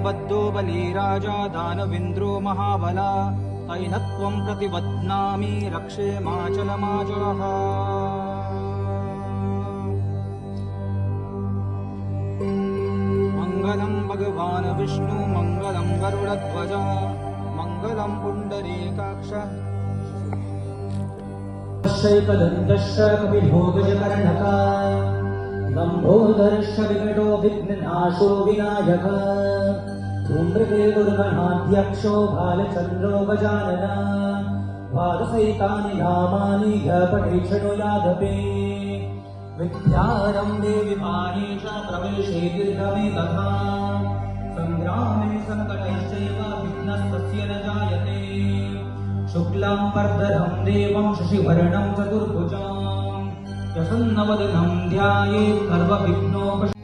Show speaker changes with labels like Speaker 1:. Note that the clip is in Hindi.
Speaker 1: बद्धो बलिराजा दानविन्द्रो महाबला तैनत्वं प्रतिबध्नामि रक्षे माचलमाचलः। मङ्गलं भगवान् विष्णु मङ्गलं गरुडध्वज मङ्गलं पुण्डरीकाक्ष शैकदन्तश्च कपिभोगजकर्णका लम्बोदरश्च विकटो विघ्ननाशो विनायकः धूम्रकेतुर्गणाध्यक्षो बालचन्द्रो गजाननः द्वादशैतानि नामानि ह्यपठे शृणुयादपि विद्यारम्भे विमाने च प्रवेशे दीर्घमे तथा सङ्ग्रामे सङ्कटैश्चैव विघ्नस्तस्य न जायते शुक्लां वरदं देवं शशिवर्णं चतुर्भुजां प्रसन्नवदनं ध्यायेत् सर्वविघ्नोपशान्तये।